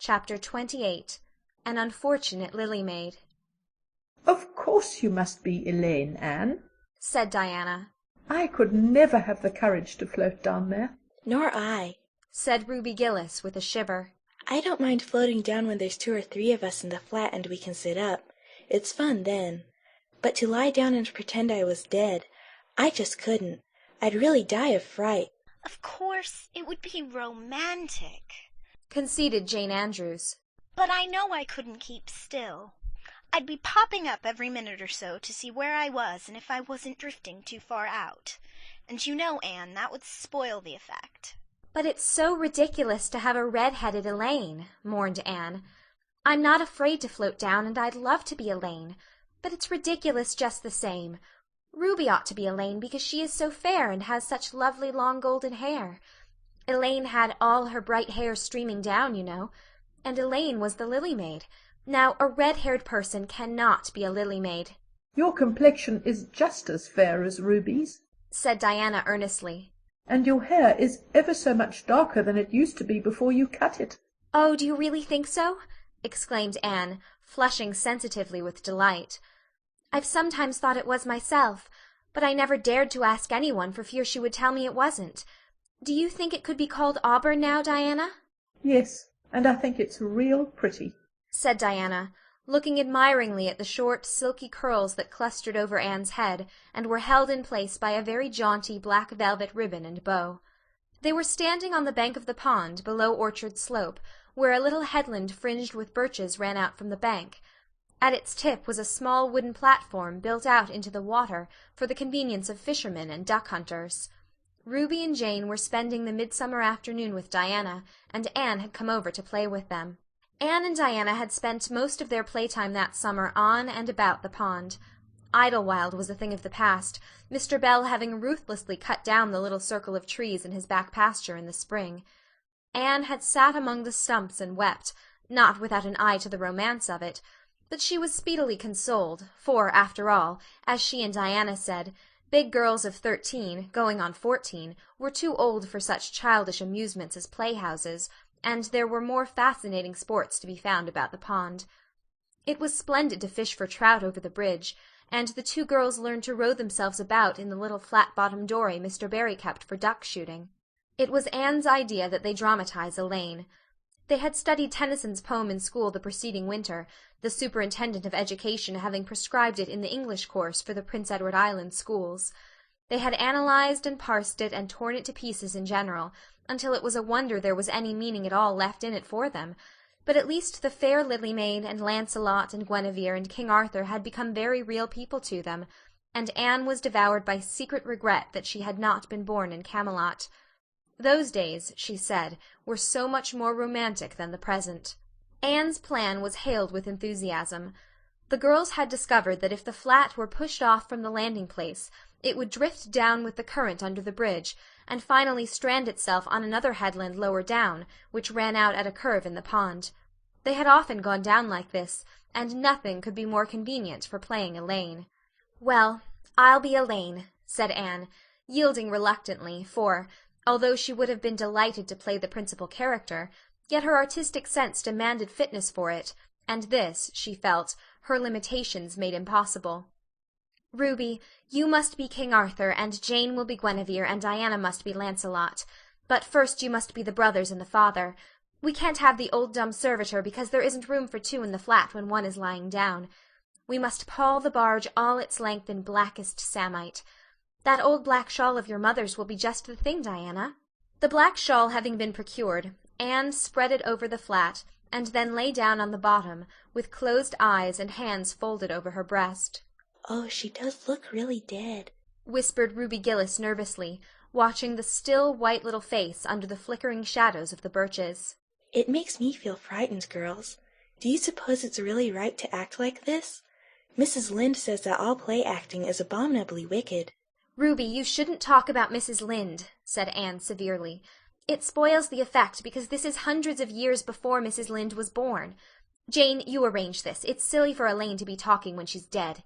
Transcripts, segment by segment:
Chapter 28. An Unfortunate Lily Maid. "Of course you must be Elaine, Anne," said Diana. "I could never have the courage to float down there." "Nor I," said Ruby Gillis with a shiver. "I don't mind floating down when there's 2 or 3 of us in the flat and we can sit up. It's fun then. But to lie down and pretend I was dead, I just couldn't. I'd really die of fright." "Of course, it would be romantic," conceded Jane Andrews. "but I know I couldn't keep still. I'd be popping up every minute or so to see where I was and if I wasn't drifting too far out. And you know, Anne, that would spoil the effect." "But it's so ridiculous to have a red-headed Elaine," mourned Anne. "I'm not afraid to float down, and I'd love to be Elaine. But it's ridiculous just the same. Ruby ought to be Elaine because she is so fair and has such lovely long golden hair. Elaine had all her bright hair streaming down, you know. And Elaine was the Lily Maid. Now, a red-haired person cannot be a Lily Maid." "Your complexion is just as fair as Ruby's," said Diana earnestly. "and your hair is ever so much darker than it used to be before you cut it." "Oh, do you really think so?" exclaimed Anne, flushing sensitively with delight. "I've sometimes thought it was myself, but I never dared to ask anyone for fear she would tell me it wasn't. Do you think it could be called auburn now, Diana?" "Yes, and I think it's real pretty," said Diana, looking admiringly at the short, silky curls that clustered over Anne's head and were held in place by a very jaunty black velvet ribbon and bow. They were standing on the bank of the pond, below Orchard Slope, where a little headland fringed with birches ran out from the bank. At its tip was a small wooden platform built out into the water for the convenience of fishermen and duck hunters. Ruby and Jane were spending the midsummer afternoon with Diana, and Anne had come over to play with them. Anne and Diana had spent most of their playtime that summer on and about the pond. Idlewild was a thing of the past, Mr. Bell having ruthlessly cut down the little circle of trees in his back pasture in the spring. Anne had sat among the stumps and wept, not without an eye to the romance of it, but she was speedily consoled, for, after all, as she and Diana said, big girls of 13, going on 14, were too old for such childish amusements as playhouses, and there were more fascinating sports to be found about the pond. It was splendid to fish for trout over the bridge, and the 2 girls learned to row themselves about in the little flat-bottomed dory Mr. Barry kept for duck shooting. It was Anne's idea that they dramatize Elaine. They had studied Tennyson's poem in school the preceding winter, the superintendent of education having prescribed it in the English course for the Prince Edward Island schools. They had analyzed and parsed it and torn it to pieces in general, until it was a wonder there was any meaning at all left in it for them, but at least the fair Lily Maid and Lancelot and Guinevere and King Arthur had become very real people to them, and Anne was devoured by secret regret that she had not been born in Camelot. Those days, she said, were so much more romantic than the present. Anne's plan was hailed with enthusiasm. The girls had discovered that if the flat were pushed off from the landing place, it would drift down with the current under the bridge, and finally strand itself on another headland lower down, which ran out at a curve in the pond. They had often gone down like this, and nothing could be more convenient for playing Elaine. "Well, I'll be Elaine," said Anne, yielding reluctantly, for, although she would have been delighted to play the principal character, yet her artistic sense demanded fitness for it, and this, she felt, her limitations made impossible. "Ruby, you must be King Arthur, and Jane will be Guinevere, and Diana must be Lancelot. But first you must be the brothers and the father. We can't have the old dumb servitor because there isn't room for 2 in the flat when one is lying down. We must pall the barge all its length in blackest samite. That old black shawl of your mother's will be just the thing, Diana." The black shawl having been procured, Anne spread it over the flat, and then lay down on the bottom, with closed eyes and hands folded over her breast. "Oh, she does look really dead," whispered Ruby Gillis nervously, watching the still, white little face under the flickering shadows of the birches. "It makes me feel frightened, girls. Do you suppose it's really right to act like this? Mrs. Lynde says that all play acting is abominably wicked." "Ruby, you shouldn't talk about Mrs. Lynde," said Anne severely. "It spoils the effect because this is hundreds of years before Mrs. Lynde was born. Jane, you arrange this. It's silly for Elaine to be talking when she's dead."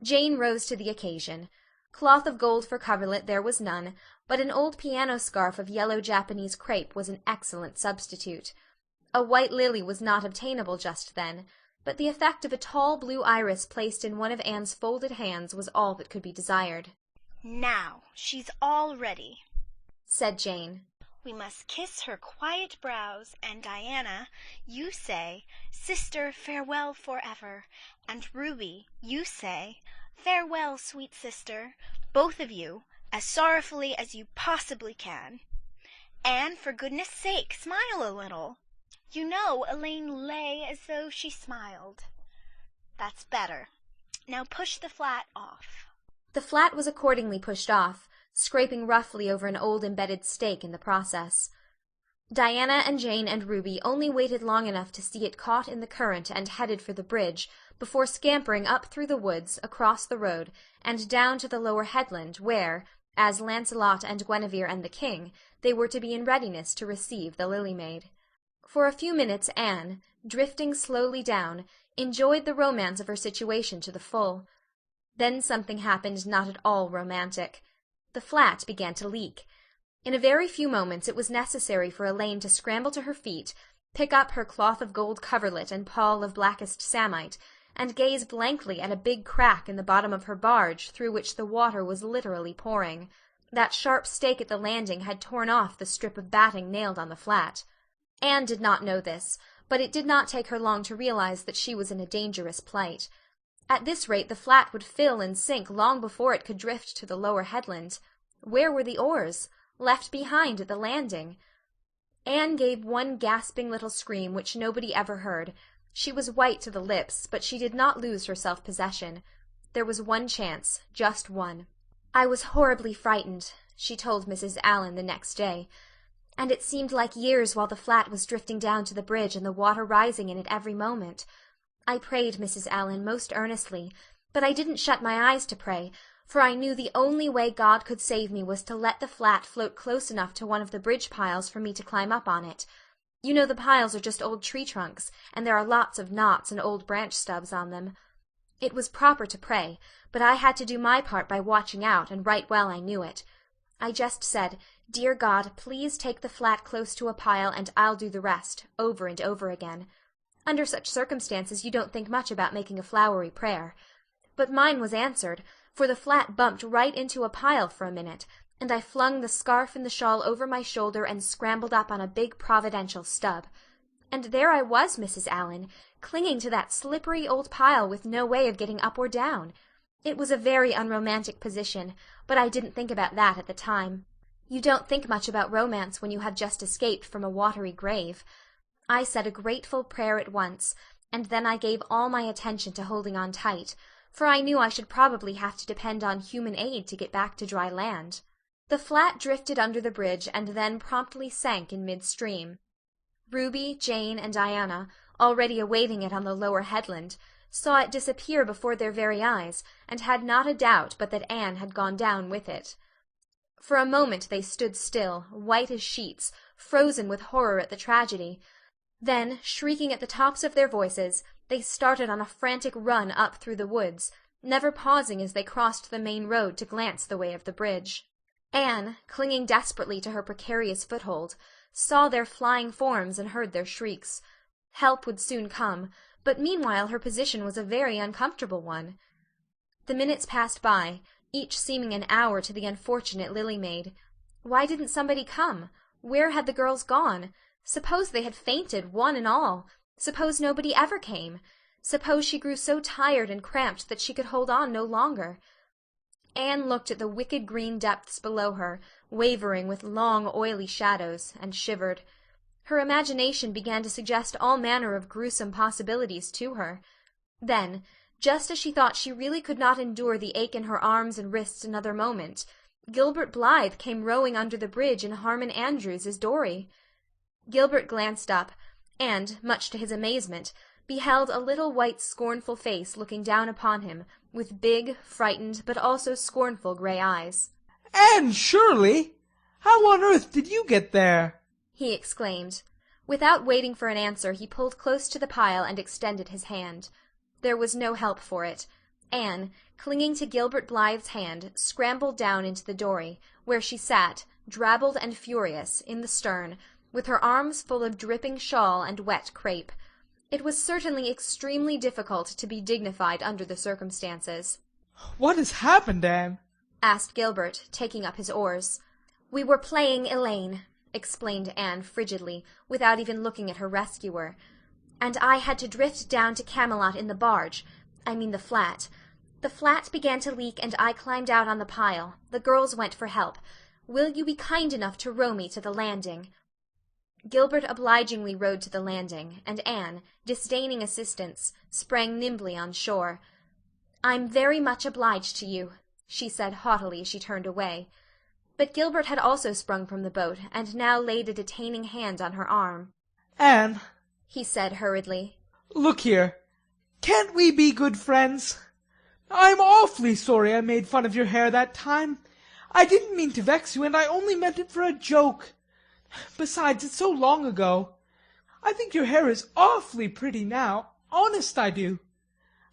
Jane rose to the occasion. Cloth of gold for coverlet there was none, but an old piano scarf of yellow Japanese crepe was an excellent substitute. A white lily was not obtainable just then, but the effect of a tall blue iris placed in one of Anne's folded hands was all that could be desired. "Now, she's all ready," said Jane. "We must kiss her quiet brows, and Diana, you say, 'Sister, farewell forever,' and Ruby, you say, 'Farewell, sweet sister,' both of you, as sorrowfully as you possibly can. Anne, for goodness sake, smile a little. You know Elaine lay as though she smiled. That's better. Now push the flat off." The flat was accordingly pushed off, scraping roughly over an old embedded stake in the process. Diana and Jane and Ruby only waited long enough to see it caught in the current and headed for the bridge before scampering up through the woods, across the road, and down to the lower headland where, as Lancelot and Guinevere and the king, they were to be in readiness to receive the Lily Maid. For a few minutes Anne, drifting slowly down, enjoyed the romance of her situation to the full. Then something happened not at all romantic. The flat began to leak. In a very few moments it was necessary for Elaine to scramble to her feet, pick up her cloth of gold coverlet and pall of blackest samite, and gaze blankly at a big crack in the bottom of her barge through which the water was literally pouring. That sharp stake at the landing had torn off the strip of batting nailed on the flat. Anne did not know this, but it did not take her long to realize that she was in a dangerous plight. At this rate the flat would fill and sink long before it could drift to the lower headland. Where were the oars? Left behind at the landing. Anne gave one gasping little scream which nobody ever heard. She was white to the lips, but she did not lose her self-possession. There was one chance, just one. "I was horribly frightened," she told Mrs. Allan the next day, "and it seemed like years while the flat was drifting down to the bridge and the water rising in it every moment. I prayed, Mrs. Allan, most earnestly, but I didn't shut my eyes to pray, for I knew the only way God could save me was to let the flat float close enough to one of the bridge piles for me to climb up on it. You know the piles are just old tree trunks, and there are lots of knots and old branch stubs on them. It was proper to pray, but I had to do my part by watching out, and right well I knew it. I just said, 'Dear God, please take the flat close to a pile and I'll do the rest,' over and over again. Under such circumstances you don't think much about making a flowery prayer. But mine was answered, for the flat bumped right into a pile for a minute, and I flung the scarf and the shawl over my shoulder and scrambled up on a big providential stub. And there I was, Mrs. Allan, clinging to that slippery old pile with no way of getting up or down. It was a very unromantic position, but I didn't think about that at the time. You don't think much about romance when you have just escaped from a watery grave. I said a grateful prayer at once, and then I gave all my attention to holding on tight, for I knew I should probably have to depend on human aid to get back to dry land. The flat drifted under the bridge and then promptly sank in midstream. Ruby, Jane, and Diana, already awaiting it on the lower headland, saw it disappear before their very eyes, and had not a doubt but that Anne had gone down with it. For a moment they stood still, white as sheets, frozen with horror at the tragedy. Then, shrieking at the tops of their voices, they started on a frantic run up through the woods, never pausing as they crossed the main road to glance the way of the bridge. Anne, clinging desperately to her precarious foothold, saw their flying forms and heard their shrieks. Help would soon come, but meanwhile her position was a very uncomfortable one. The minutes passed by, each seeming an hour to the unfortunate Lily Maid. Why didn't somebody come? Where had the girls gone? Suppose they had fainted, one and all. Suppose nobody ever came. Suppose she grew so tired and cramped that she could hold on no longer. Anne looked at the wicked green depths below her, wavering with long, oily shadows, and shivered. Her imagination began to suggest all manner of gruesome possibilities to her. Then, just as she thought she really could not endure the ache in her arms and wrists another moment, Gilbert Blythe came rowing under the bridge in Harmon Andrews's dory. Gilbert glanced up, and, much to his amazement, beheld a little white scornful face looking down upon him, with big, frightened, but also scornful grey eyes. "Anne Shirley! How on earth did you get there?" he exclaimed. Without waiting for an answer he pulled close to the pile and extended his hand. There was no help for it. Anne, clinging to Gilbert Blythe's hand, scrambled down into the dory, where she sat, drabbled and furious, in the stern, with her arms full of dripping shawl and wet crepe. It was certainly extremely difficult to be dignified under the circumstances. What has happened, Anne? asked Gilbert, taking up his oars. We were playing Elaine, explained Anne frigidly, without even looking at her rescuer. And I had to drift down to Camelot in the barge, I mean the flat. The flat began to leak and I climbed out on the pile. The girls went for help. Will you be kind enough to row me to the landing? Gilbert obligingly rowed to the landing, and Anne, disdaining assistance, sprang nimbly on shore. I'm very much obliged to you, she said haughtily as she turned away. But Gilbert had also sprung from the boat, and now laid a detaining hand on her arm. Anne, he said hurriedly. Look here. Can't we be good friends? I'm awfully sorry I made fun of your hair that time. I didn't mean to vex you, and I only meant it for a joke. Besides, it's so long ago. I think your hair is awfully pretty now. Honest I do.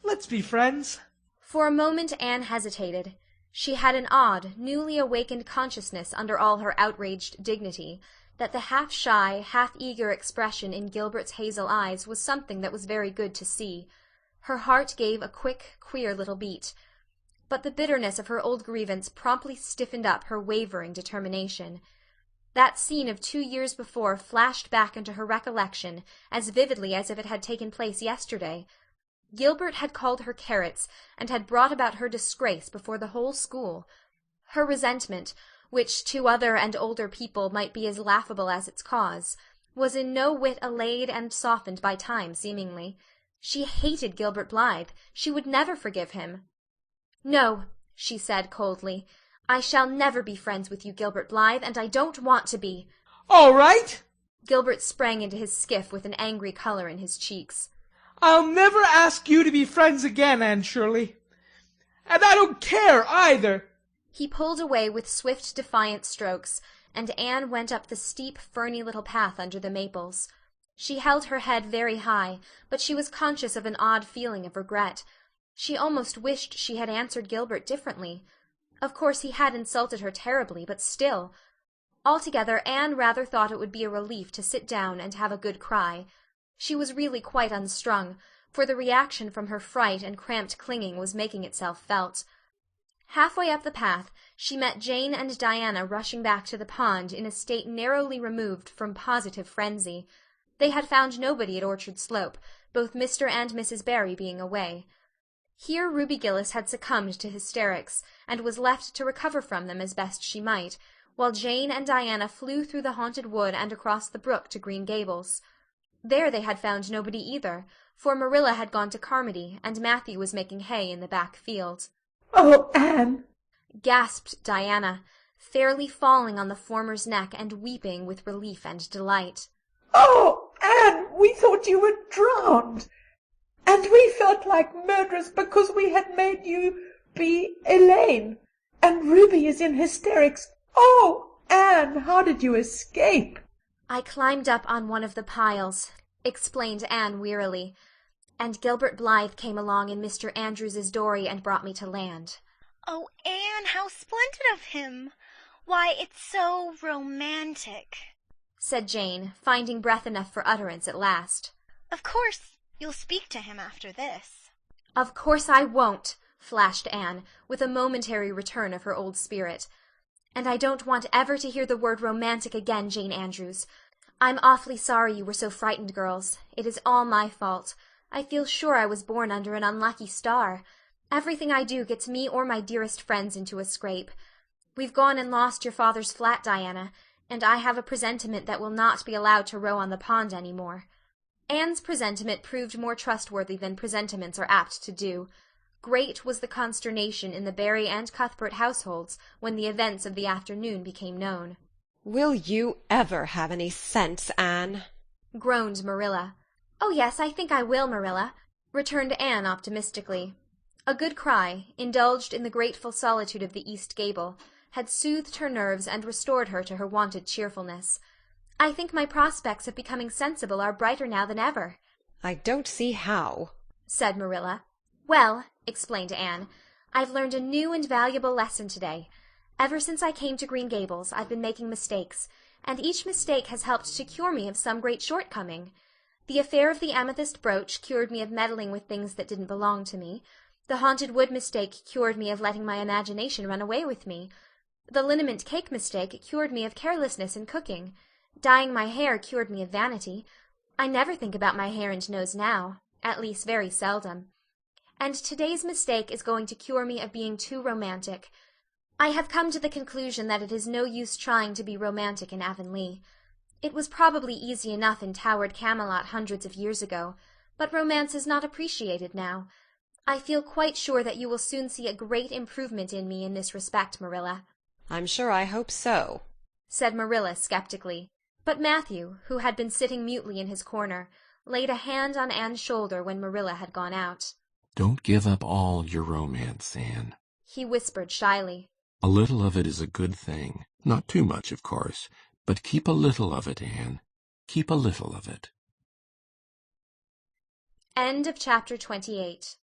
Let's be friends. For a moment Anne hesitated. She had an odd, newly awakened consciousness under all her outraged dignity, that the half-shy, half-eager expression in Gilbert's hazel eyes was something that was very good to see. Her heart gave a quick, queer little beat. But the bitterness of her old grievance promptly stiffened up her wavering determination. That scene of 2 years before flashed back into her recollection as vividly as if it had taken place yesterday. Gilbert had called her carrots, and had brought about her disgrace before the whole school. Her resentment, which to other and older people might be as laughable as its cause, was in no whit allayed and softened by time, seemingly. She hated Gilbert Blythe. She would never forgive him. No, she said coldly. I shall never be friends with you, Gilbert Blythe, and I don't want to be. All right. Gilbert sprang into his skiff with an angry colour in his cheeks. I'll never ask you to be friends again, Anne Shirley. And I don't care either. He pulled away with swift, defiant strokes, and Anne went up the steep, ferny little path under the maples. She held her head very high, but she was conscious of an odd feeling of regret. She almost wished she had answered Gilbert differently. Of course he had insulted her terribly, but still. Altogether, Anne rather thought it would be a relief to sit down and have a good cry. She was really quite unstrung, for the reaction from her fright and cramped clinging was making itself felt. Halfway up the path, she met Jane and Diana rushing back to the pond in a state narrowly removed from positive frenzy. They had found nobody at Orchard Slope, both Mr. and Mrs. Barry being away. Here Ruby Gillis had succumbed to hysterics, and was left to recover from them as best she might, while Jane and Diana flew through the haunted wood and across the brook to Green Gables. There they had found nobody either, for Marilla had gone to Carmody, and Matthew was making hay in the back field. Oh, Anne! Gasped Diana, fairly falling on the former's neck and weeping with relief and delight. Oh, Anne, we thought you were drowned, and we felt like murderers because we had made you be Elaine, and Ruby is in hysterics. Oh, Anne, how did you escape? I climbed up on one of the piles, explained Anne wearily, and Gilbert Blythe came along in Mr. Andrews's dory and brought me to land. Oh, Anne, how splendid of him! Why, it's so romantic, said Jane, finding breath enough for utterance at last. Of course, you'll speak to him after this. Of course I won't, flashed Anne, with a momentary return of her old spirit. And I don't want ever to hear the word romantic again, Jane Andrews. I'm awfully sorry you were so frightened, girls. It is all my fault. I feel sure I was born under an unlucky star. Everything I do gets me or my dearest friends into a scrape. We've gone and lost your father's flat, Diana, and I have a presentiment that we'll not be allowed to row on the pond any more. Anne's presentiment proved more trustworthy than presentiments are apt to do. Great was the consternation in the Barry and Cuthbert households when the events of the afternoon became known. Will you ever have any sense, Anne? Groaned Marilla. Oh, yes, I think I will, Marilla, returned Anne optimistically. A good cry, indulged in the grateful solitude of the east gable, had soothed her nerves and restored her to her wonted cheerfulness. I think my prospects of becoming sensible are brighter now than ever. I don't see how, said Marilla. Well, explained Anne, I've learned a new and valuable lesson today. Ever since I came to Green Gables, I've been making mistakes, and each mistake has helped to cure me of some great shortcoming. The affair of the amethyst brooch cured me of meddling with things that didn't belong to me. The haunted wood mistake cured me of letting my imagination run away with me. The liniment cake mistake cured me of carelessness in cooking. Dyeing my hair cured me of vanity. I never think about my hair and nose now, at least very seldom. And today's mistake is going to cure me of being too romantic. I have come to the conclusion that it is no use trying to be romantic in Avonlea. It was probably easy enough in towered Camelot hundreds of years ago, but romance is not appreciated now. I feel quite sure that you will soon see a great improvement in me in this respect, Marilla. I'm sure I hope so, said Marilla skeptically. But Matthew, who had been sitting mutely in his corner, laid a hand on Anne's shoulder when Marilla had gone out. Don't give up all your romance, Anne, he whispered shyly. A little of it is a good thing. Not too much, of course, but keep a little of it, Anne. Keep a little of it. End of chapter 28.